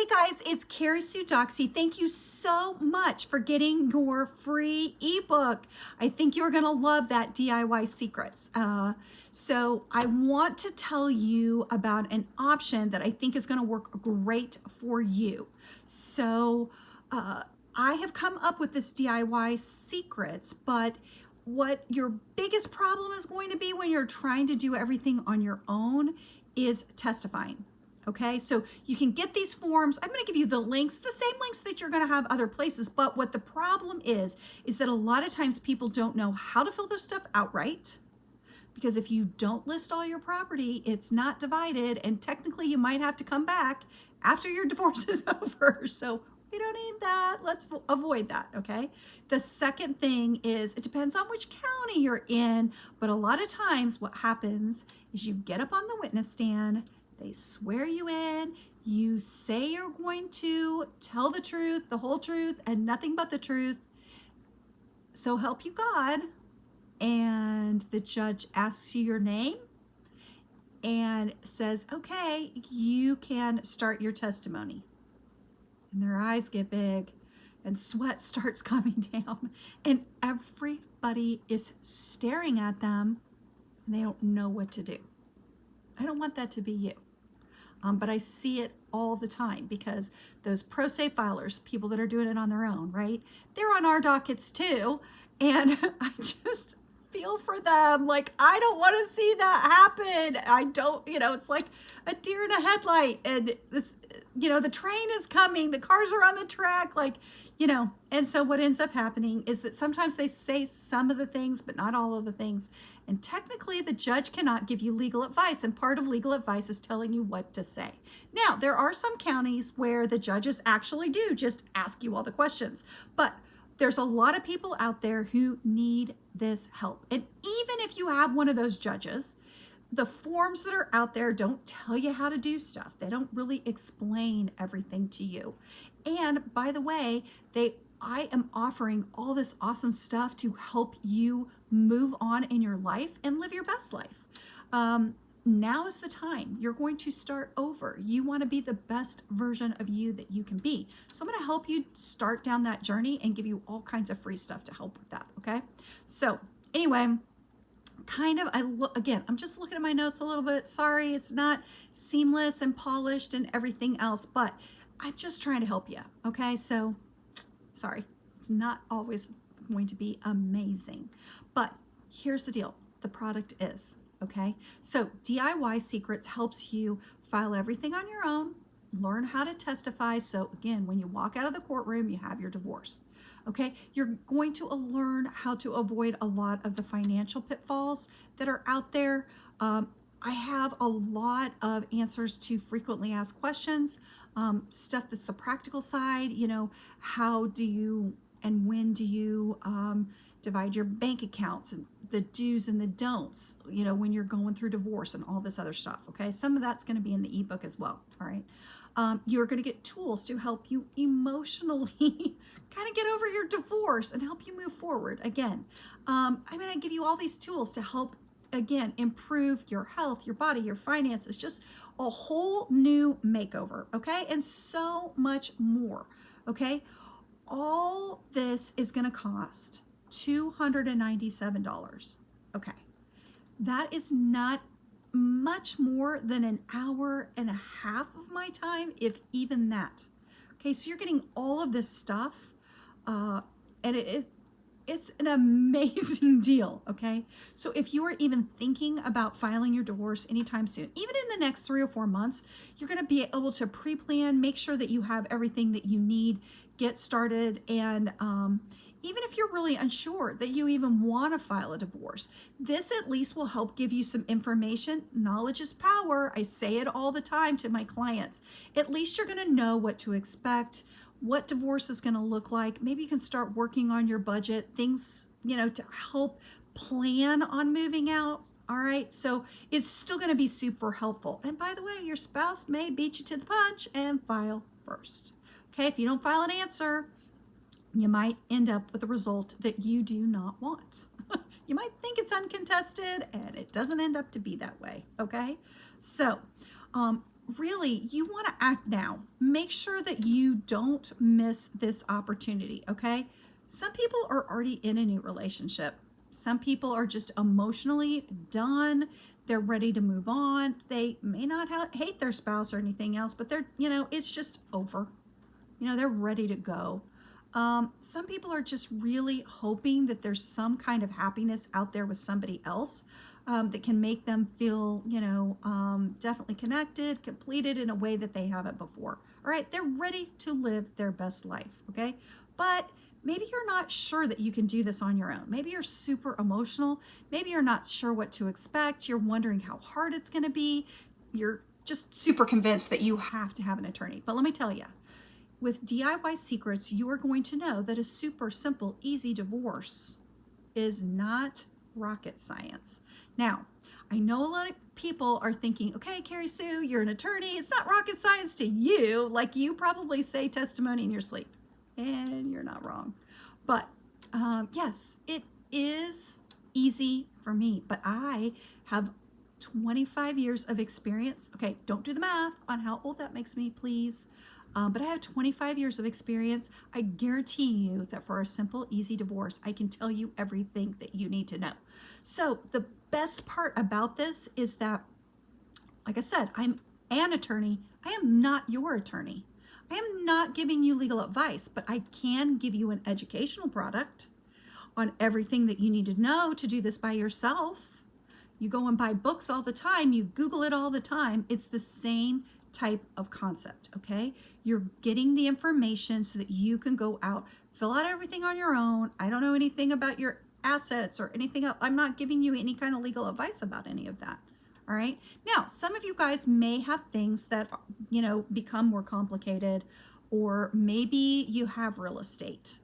Hey guys, it's Carrie Sue Doxy. Thank you so much for getting your free ebook. I think you're going to love that DIY secrets. So I want to tell you about an option that I think is going to work great for you. So I have come up with this DIY secrets, but what your biggest problem is going to be when you're trying to do everything on your own is testifying. Okay, so you can get these forms. I'm going to give you the links, the same links that you're going to have other places. But what the problem is that a lot of times people don't know how to fill this stuff out right. Because if you don't list all your property, it's not divided. And technically you might have to come back after your divorce is over. So we don't need that. Let's avoid that, okay? The second thing is it depends on which county you're in. But a lot of times what happens is you get up on the witness stand, they swear you in, you say you're going to tell the truth, the whole truth, and nothing but the truth. So help you God. And the judge asks you your name and says, okay, you can start your testimony. And their eyes get big and sweat starts coming down. And everybody is staring at them and they don't know what to do. I don't want that to be you. But I see it all the time because those pro se filers, people that are doing it on their own, right? They're on our dockets too. And I just feel for them. Like, I don't want to see that happen. I don't, it's like a deer in a headlight and this, the train is coming, the cars are on the track, like, and so what ends up happening is that sometimes they say some of the things, but not all of the things. And technically the judge cannot give you legal advice. And part of legal advice is telling you what to say. Now, there are some counties where the judges actually do just ask you all the questions, but there's a lot of people out there who need this help. And even if you have one of those judges, the forms that are out there don't tell you how to do stuff. They don't really explain everything to you. And by the way, I am offering all this awesome stuff to help you move on in your life and live your best life. Now is the time. You're going to start over. You want to be the best version of you that you can be. So I'm going to help you start down that journey and give you all kinds of free stuff to help with that. Okay. So anyway, I'm just looking at my notes a little bit. Sorry, it's not seamless and polished and everything else, but I'm just trying to help you. Okay. So sorry, it's not always going to be amazing, but here's the deal. The product is. Okay, so DIY Secrets helps you file everything on your own, learn how to testify. So again, when you walk out of the courtroom, you have your divorce. Okay, you're going to learn how to avoid a lot of the financial pitfalls that are out there. I have a lot of answers to frequently asked questions, stuff that's the practical side, how do you and when do you divide your bank accounts and the do's and the don'ts, when you're going through divorce and all this other stuff. Okay. Some of that's going to be in the ebook as well. All right. You're going to get tools to help you emotionally kind of get over your divorce and help you move forward. Again, I'm going to give you all these tools to help, again, improve your health, your body, your finances, just a whole new makeover. Okay. And so much more. Okay. All this is going to cost $297. Okay. That is not much more than an hour and a half of my time, if even that. Okay. So you're getting all of this stuff, and it's an amazing deal. Okay. So if you are even thinking about filing your divorce anytime soon, even in the next 3 or 4 months, you're going to be able to pre-plan, make sure that you have everything that you need, get started. And even if you're really unsure that you even want to file a divorce, this at least will help give you some information. Knowledge is power. I say it all the time to my clients. At least you're going to know what to expect, what divorce is going to look like. Maybe you can start working on your budget, things, to help plan on moving out. All right. So it's still going to be super helpful. And by the way, your spouse may beat you to the punch and file first. Okay. If you don't file an answer, you might end up with a result that you do not want. You might think it's uncontested and it doesn't end up to be that way. Okay. So really, you want to act now. Make sure that you don't miss this opportunity, okay? Some people are already in a new relationship. Some people are just emotionally done. They're ready to move on. They may not hate their spouse or anything else, but they're, it's just over. They're ready to go. Some people are just really hoping that there's some kind of happiness out there with somebody else that can make them feel, definitely connected, completed in a way that they haven't before. All right, they're ready to live their best life, okay? But maybe you're not sure that you can do this on your own. Maybe you're super emotional. Maybe you're not sure what to expect. You're wondering how hard it's going to be. You're just super convinced that you have to have an attorney. But let me tell you, with DIY Secrets, you are going to know that a super simple, easy divorce is not rocket science. Now, I know a lot of people are thinking, okay, Carrie Sue, you're an attorney. It's not rocket science to you, like you probably say testimony in your sleep. And you're not wrong. But yes, it is easy for me, but I have 25 years of experience. Okay, don't do the math on how old that makes me, please. But I have 25 years of experience. I guarantee you that for a simple, easy divorce, I can tell you everything that you need to know. So the best part about this is that, like I said, I'm an attorney. I am not your attorney. I am not giving you legal advice, but I can give you an educational product on everything that you need to know to do this by yourself. You go and buy books all the time. You Google it all the time. It's the same type of concept, okay? You're getting the information so that you can go out, fill out everything on your own. I don't know anything about your assets or anything else. I'm not giving you any kind of legal advice about any of that. All right. Now, some of you guys may have things that, become more complicated, or maybe you have real estate.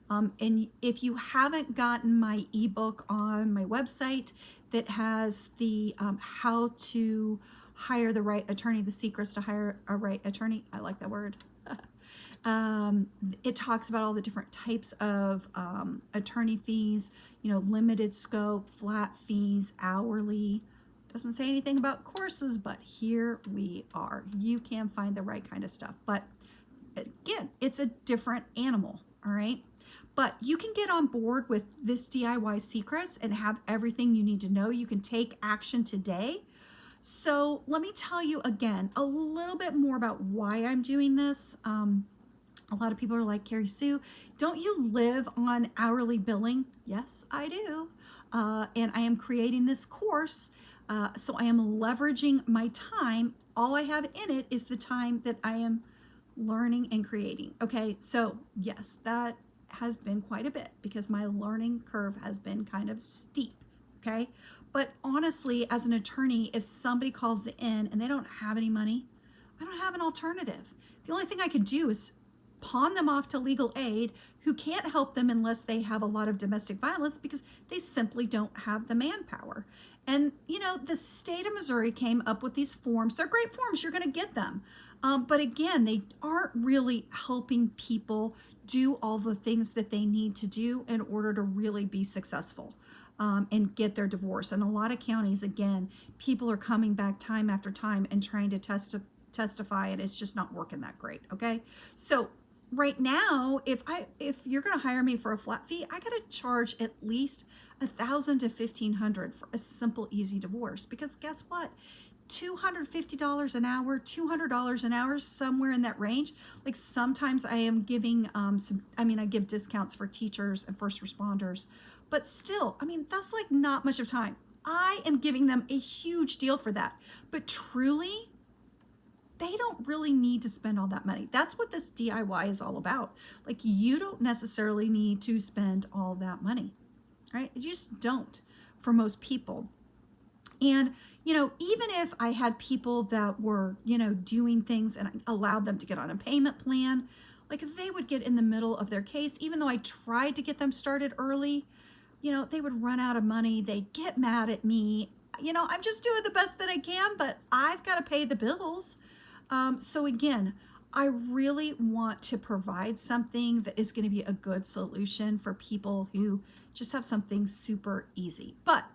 And if you haven't gotten my ebook on my website that has the how to hire the right attorney, the secrets to hire a right attorney, I like that word. It talks about all the different types of attorney fees, limited scope, flat fees, hourly. Doesn't say anything about courses, but here we are. You can find the right kind of stuff. But again, it's a different animal, all right? But you can get on board with this DIY Secrets and have everything you need to know. You can take action today. So let me tell you again a little bit more about why I'm doing this. A lot of people are like, Carrie Sue, don't you live on hourly billing? Yes, I do. And I am creating this course. So I am leveraging my time. All I have in it is the time that I am learning and creating. Okay, so yes, that has been quite a bit because my learning curve has been kind of steep. Okay, but honestly, as an attorney, if somebody calls in and they don't have any money, I don't have an alternative. The only thing I could do is pawn them off to legal aid, who can't help them unless they have a lot of domestic violence because they simply don't have the manpower. And, the state of Missouri came up with these forms. They're great forms. You're going to get them. But again, they aren't really helping people do all the things that they need to do in order to really be successful and get their divorce. And a lot of counties, again, people are coming back time after time and trying to testify, and it's just not working that great. Okay. So right now, if you're going to hire me for a flat fee, I got to charge at least $1,000 to $1,500 for a simple, easy divorce. Because guess what? $250 an hour, $200 an hour, somewhere in that range. Like sometimes I am giving I give discounts for teachers and first responders, but still, that's like not much of time. I am giving them a huge deal for that. But truly, they don't really need to spend all that money. That's what this DIY is all about. Like, you don't necessarily need to spend all that money, right? You just don't for most people. And, even if I had people that were, doing things and I allowed them to get on a payment plan, like if they would get in the middle of their case, even though I tried to get them started early, they would run out of money. They get mad at me. I'm just doing the best that I can, but I've got to pay the bills. So again, I really want to provide something that is going to be a good solution for people who just have something super easy. But,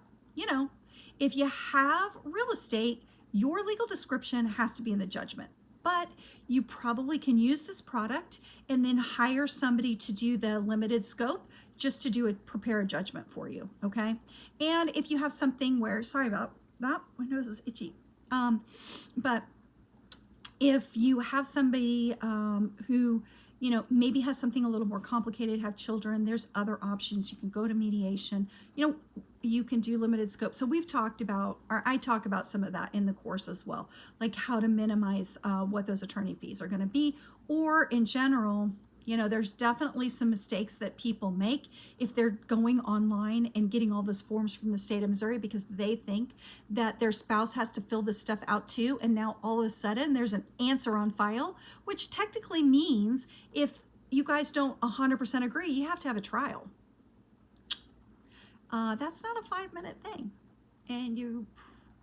if you have real estate Your legal description has to be in the judgment, but you probably can use this product and then hire somebody to do the limited scope just to prepare a judgment for you, okay? And if you have something where, sorry about that, my nose is itchy. But if you have somebody who, maybe has something a little more complicated, have children, there's other options. You can go to mediation, you can do limited scope. So we've talked about, or I talk about some of that in the course as well, like how to minimize what those attorney fees are going to be, or in general, there's definitely some mistakes that people make if they're going online and getting all those forms from the state of Missouri because they think that their spouse has to fill this stuff out too. And now all of a sudden there's an answer on file, which technically means if you guys don't 100% agree, you have to have a trial. That's not a 5-minute thing. And you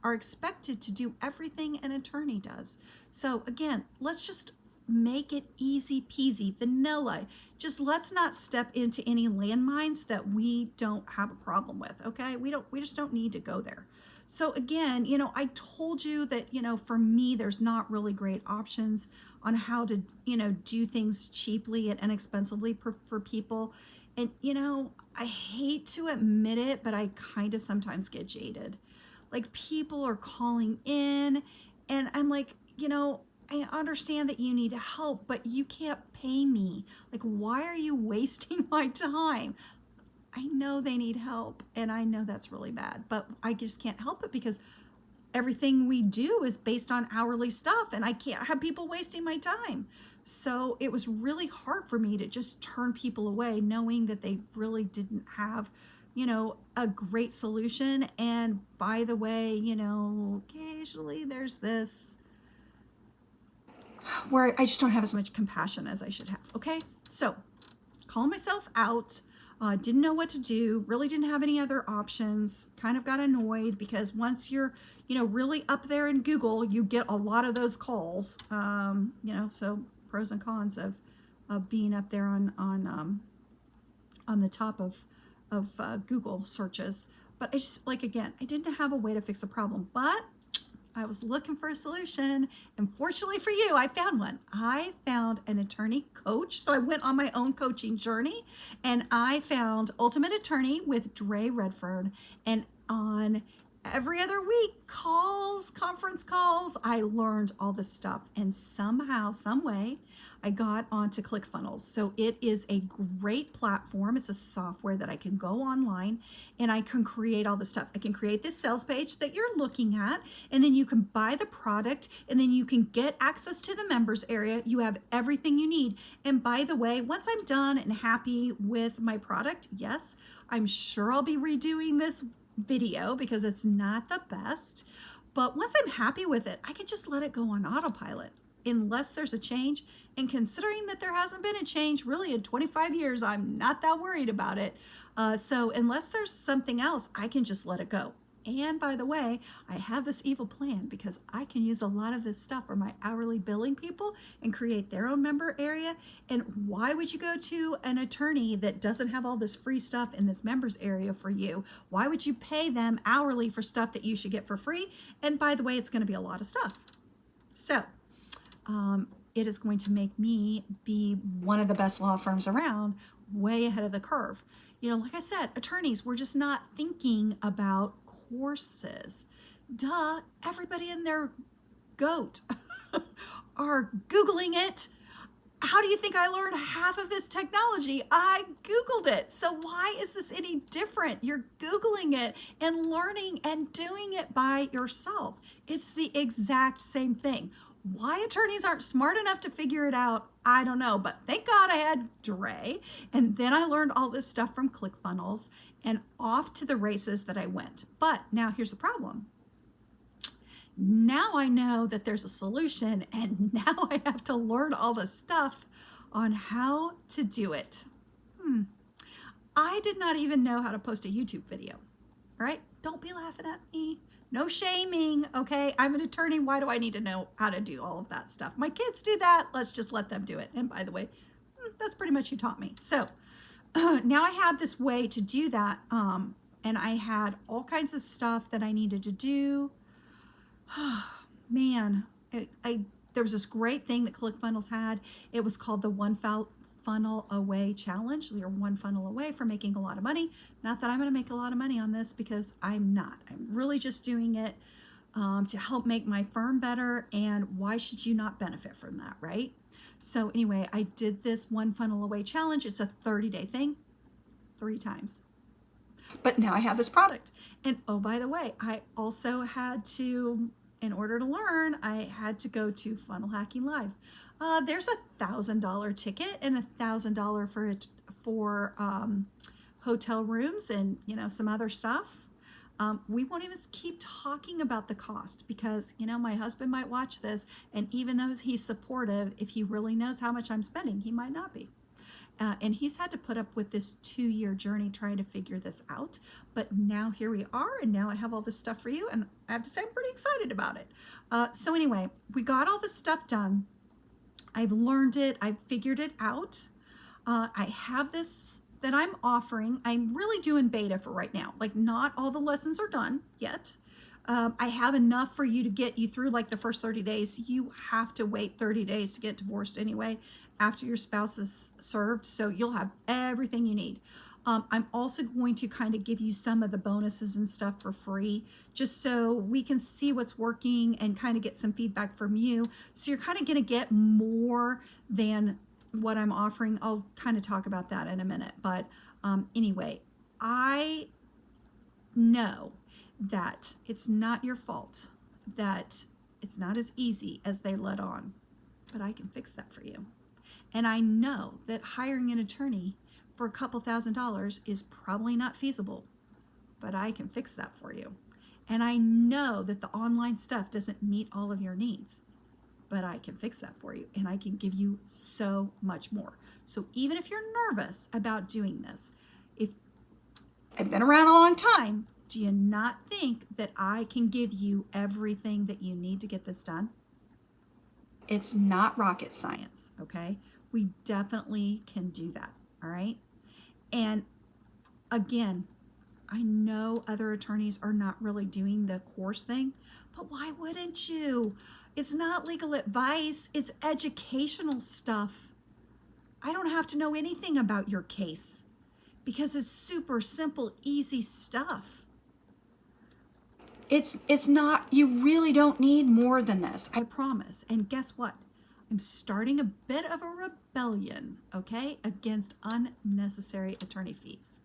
are expected to do everything an attorney does. So again, let's just make it easy peasy, vanilla. Just let's not step into any landmines that we don't have a problem with, okay? We just don't need to go there. So again, I told you that, for me, there's not really great options on how to, do things cheaply and inexpensively for people. And, I hate to admit it, but I kind of sometimes get jaded. Like people are calling in and I'm like, I understand that you need help, but you can't pay me. Like, why are you wasting my time? I know they need help and I know that's really bad, but I just can't help it because everything we do is based on hourly stuff and I can't have people wasting my time. So it was really hard for me to just turn people away knowing that they really didn't have, a great solution. And by the way, occasionally there's this where I just don't have as much compassion as I should have. Okay. So calling myself out, didn't know what to do, really didn't have any other options, kind of got annoyed because once you're, really up there in Google, you get a lot of those calls, so pros and cons of being up there on the top of Google searches. But I just, again, I didn't have a way to fix the problem, but I was looking for a solution, and fortunately for you, I found one. I found an attorney coach. So I went on my own coaching journey, and I found Ultimate Attorney with Dre Redfern. And on every other week, conference calls, I learned all this stuff. And somehow, some way, I got onto ClickFunnels. So it is a great platform. It's a software that I can go online and I can create all the stuff. I can create this sales page that you're looking at, and then you can buy the product, and then you can get access to the members area. You have everything you need. And by the way, once I'm done and happy with my product, yes, I'm sure I'll be redoing this video because it's not the best. But once I'm happy with it, I can just let it go on autopilot unless there's a change. And considering that there hasn't been a change really in 25 years, I'm not that worried about it. So unless there's something else, I can just let it go. And by the way, I have this evil plan because I can use a lot of this stuff for my hourly billing people and create their own member area. And why would you go to an attorney that doesn't have all this free stuff in this members area for you? Why would you pay them hourly for stuff that you should get for free? And by the way, it's going to be a lot of stuff. So it is going to make me be one of the best law firms around, way ahead of the curve. Like I said, attorneys, we're just not thinking about courses. Duh, everybody and their goat are Googling it. How do you think I learned half of this technology? I Googled it. So why is this any different? You're Googling it and learning and doing it by yourself. It's the exact same thing. Why attorneys aren't smart enough to figure it out, I don't know. But thank God I had Dre. And then I learned all this stuff from ClickFunnels, and off to the races that I went. But now here's the problem. Now I know that there's a solution, and now I have to learn all the stuff on how to do it. I did not even know how to post a YouTube video. All right? Don't be laughing at me. No shaming, okay? I'm an attorney. Why do I need to know how to do all of that stuff? My kids do that. Let's just let them do it. And by the way, that's pretty much who taught me. So now I have this way to do that. And I had all kinds of stuff that I needed to do. man, there was this great thing that ClickFunnels had. It was called the Funnel Away Challenge. You're one funnel away from making a lot of money. Not that I'm going to make a lot of money on this, because I'm not. I'm really just doing it to help make my firm better. And why should you not benefit from that, right? So anyway, I did this one funnel away challenge. It's a 30-day thing, 3 times. But now I have this product. And oh, by the way, I also had to, in order to learn, I had to go to Funnel Hacking Live. There's $1,000 ticket and $1,000 for hotel rooms and, you know, some other stuff. We won't even keep talking about the cost, because, you know, my husband might watch this, and even though he's supportive, if he really knows how much I'm spending, he might not be. And he's had to put up with this 2-year journey trying to figure this out. But now here we are, and now I have all this stuff for you, and I have to say I'm pretty excited about it. So anyway, we got all this stuff done. I've learned it. I've figured it out. I have this that I'm offering. I'm really doing beta for right now. Like, not all the lessons are done yet. I have enough for you to get you through like the first 30 days. You have to wait 30 days to get divorced anyway after your spouse is served. So you'll have everything you need. I'm also going to kind of give you some of the bonuses and stuff for free, just so we can see what's working and kind of get some feedback from you. So you're kind of going to get more than what I'm offering. I'll kind of talk about that in a minute. But anyway, I know that it's not your fault, that it's not as easy as they let on, but I can fix that for you. And I know that hiring an attorney for a couple $1,000s is probably not feasible, but I can fix that for you. And I know that the online stuff doesn't meet all of your needs, but I can fix that for you, and I can give you so much more. So even if you're nervous about doing this, if I've been around a long time, do you not think that I can give you everything that you need to get this done? It's not rocket science, okay? We definitely can do that, all right? And again, I know other attorneys are not really doing the course thing, but why wouldn't you? It's not legal advice, it's educational stuff. I don't have to know anything about your case because it's super simple, easy stuff. It's not, you really don't need more than this, I promise. And guess what? I'm starting a bit of a rebellion, okay, against unnecessary attorney fees.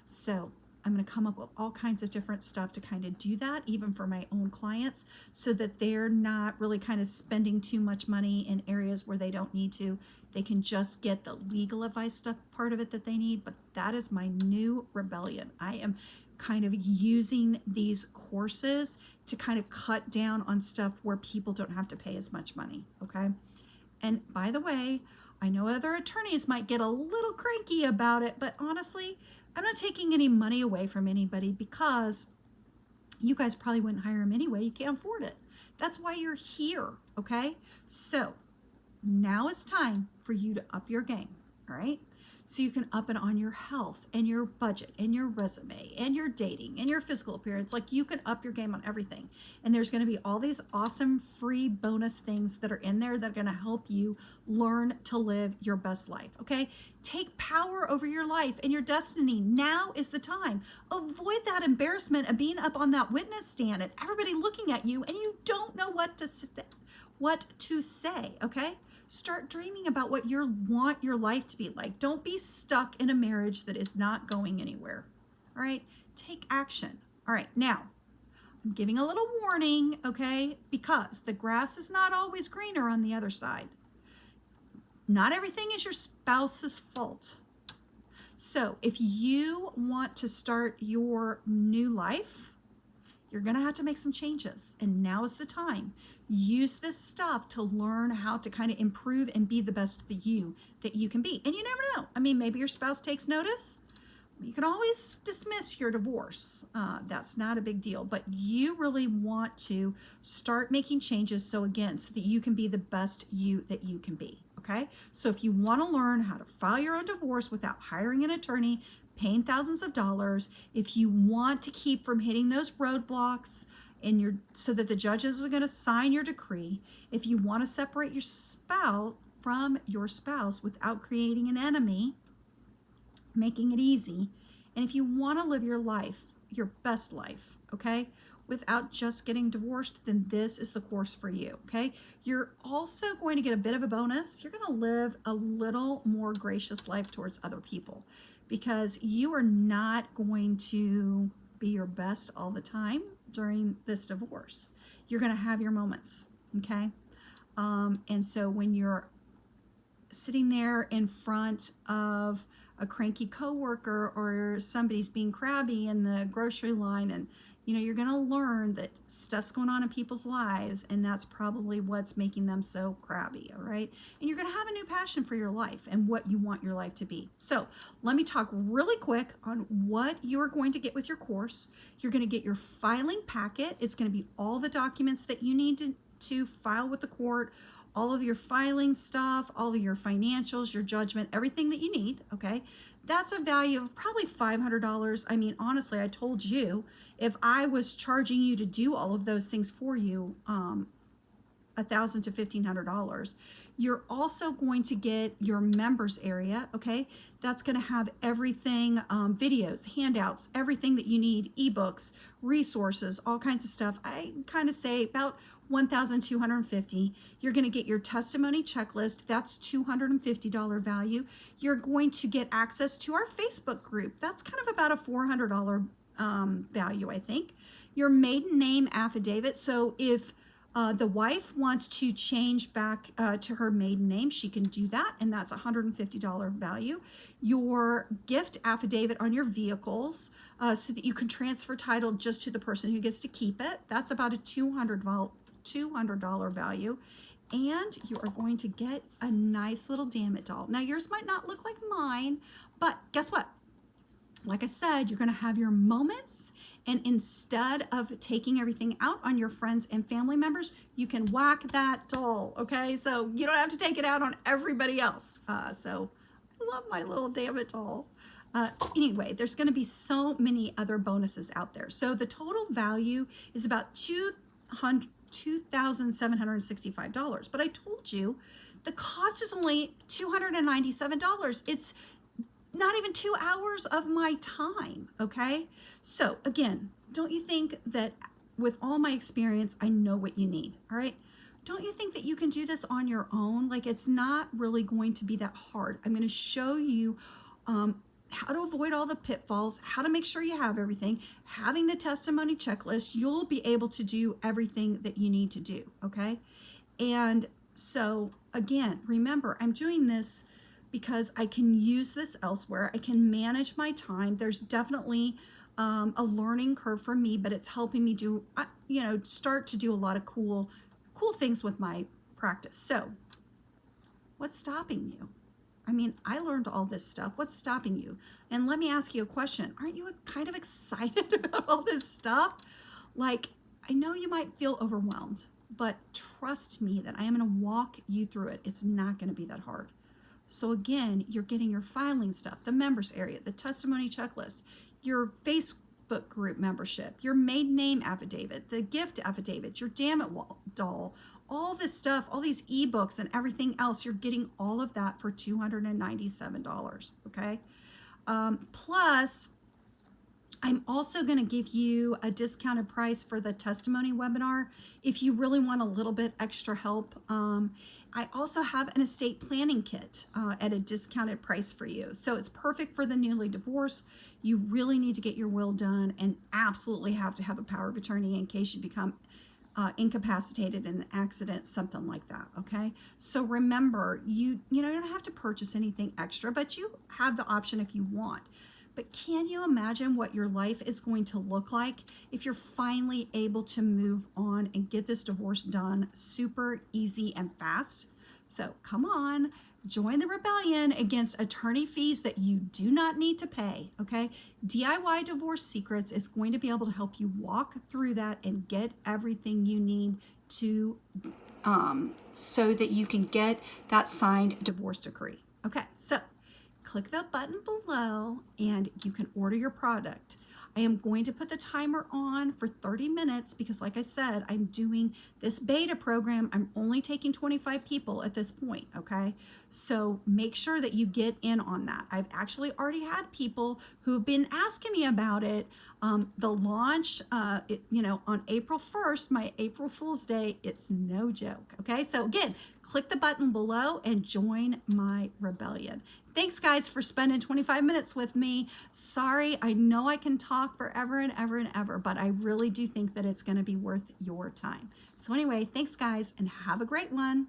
So I'm going to come up with all kinds of different stuff to kind of do that, even for my own clients, so that they're not really kind of spending too much money in areas where they don't need to. They can just get the legal advice stuff part of it that they need. But that is my new rebellion. I am kind of using these courses to kind of cut down on stuff where people don't have to pay as much money, okay? And by the way, I know other attorneys might get a little cranky about it, but honestly, I'm not taking any money away from anybody, because you guys probably wouldn't hire them anyway. You can't afford it. That's why you're here, okay? So now is time for you to up your game, all right? So you can up it on your health and your budget and your resume and your dating and your physical appearance. Like, you can up your game on everything. And there's going to be all these awesome free bonus things that are in there that are going to help you learn to live your best life, okay? Take power over your life and your destiny. Now is the time. Avoid that embarrassment of being up on that witness stand and everybody looking at you and you don't know what to say, okay? Start dreaming about what you want your life to be like. Don't be stuck in a marriage that is not going anywhere. All right? Take action. All right, now, I'm giving a little warning, okay? Because the grass is not always greener on the other side. Not everything is your spouse's fault. So if you want to start your new life, you're going to have to make some changes. And now is the time. Use this stuff to learn how to kind of improve and be the best you that you can be. And you never know. I mean, maybe your spouse takes notice. You can always dismiss your divorce. That's not a big deal. But you really want to start making changes. So again, so that you can be the best you that you can be. Okay? So if you want to learn how to file your own divorce without hiring an attorney, paying thousands of dollars, if you want to keep from hitting those roadblocks and so that the judges are going to sign your decree. If you want to separate your spouse from your spouse without creating an enemy, making it easy, and if you want to live your life, your best life, okay, without just getting divorced, then this is the course for you, okay? You're also going to get a bit of a bonus. You're going to live a little more gracious life towards other people, because you are not going to be your best all the time during this divorce. You're going to have your moments, okay? And so when you're sitting there in front of a cranky coworker, or somebody's being crabby in the grocery line, and you're going to learn that stuff's going on in people's lives, and that's probably what's making them so crabby, all right? And you're going to have a new passion for your life and what you want your life to be. So let me talk really quick on what you're going to get with your course. You're going to get your filing packet. It's going to be all the documents that you need to file with the court, all of your filing stuff, all of your financials, your judgment, everything that you need, okay? That's a value of probably $500. I mean, honestly, I told you, if I was charging you to do all of those things for you, $1,000 to $1,500. You're also going to get your members area, okay? That's going to have everything, videos, handouts, everything that you need, ebooks, resources, all kinds of stuff. I kind of say about $1,250. You're going to get your testimony checklist. That's $250 value. You're going to get access to our Facebook group. That's kind of about a $400 value, I think. Your maiden name affidavit. So if the wife wants to change back to her maiden name, she can do that, and that's $150 value. Your gift affidavit on your vehicles, so that you can transfer title just to the person who gets to keep it. That's about a $200 value. And you are going to get a nice little damn it doll. Now, yours might not look like mine, but guess what? Like I said, you're going to have your moments, and instead of taking everything out on your friends and family members, you can whack that doll, okay? So you don't have to take it out on everybody else. So I love my little damn it doll. Anyway, there's going to be so many other bonuses out there. So the total value is about $2,765. But I told you the cost is only $297. It's not even 2 hours of my time, okay? So again, don't you think that with all my experience, I know what you need, all right? Don't you think that you can do this on your own? Like, it's not really going to be that hard. I'm going to show you how to avoid all the pitfalls, how to make sure you have everything. Having the testimony checklist, you'll be able to do everything that you need to do, okay? And so again, remember, I'm doing this because I can use this elsewhere. I can manage my time. There's definitely a learning curve for me, but it's helping me do, start to do a lot of cool things with my practice. So what's stopping you? I mean, I learned all this stuff. What's stopping you? And let me ask you a question. Aren't you kind of excited about all this stuff? Like, I know you might feel overwhelmed, but trust me that I am going to walk you through it. It's not going to be that hard. So again, you're getting your filing stuff, the members area, the testimony checklist, your Facebook group membership, your maiden name affidavit, the gift affidavit, your damn it doll, all this stuff, all these ebooks and everything else. You're getting all of that for $297, okay? Plus, I'm also going to give you a discounted price for the testimony webinar if you really want a little bit extra help. I also have an estate planning kit at a discounted price for you. So it's perfect for the newly divorced. You really need to get your will done and absolutely have to have a power of attorney in case you become incapacitated in an accident, something like that, okay? So remember, you don't have to purchase anything extra, but you have the option if you want. But can you imagine what your life is going to look like if you're finally able to move on and get this divorce done super easy and fast? So come on, join the rebellion against attorney fees that you do not need to pay, okay? DIY Divorce Secrets is going to be able to help you walk through that and get everything you need to, so that you can get that signed divorce decree. Okay, so click the button below and you can order your product. I am going to put the timer on for 30 minutes because like I said, I'm doing this beta program. I'm only taking 25 people at this point, okay? So make sure that you get in on that. I've actually already had people who've been asking me about it. The launch, on April 1st, my April Fool's Day, it's no joke, okay? So again, click the button below and join my rebellion. Thanks, guys, for spending 25 minutes with me. Sorry, I know I can talk forever and ever and ever, but I really do think that it's going to be worth your time. So anyway, thanks, guys, and have a great one.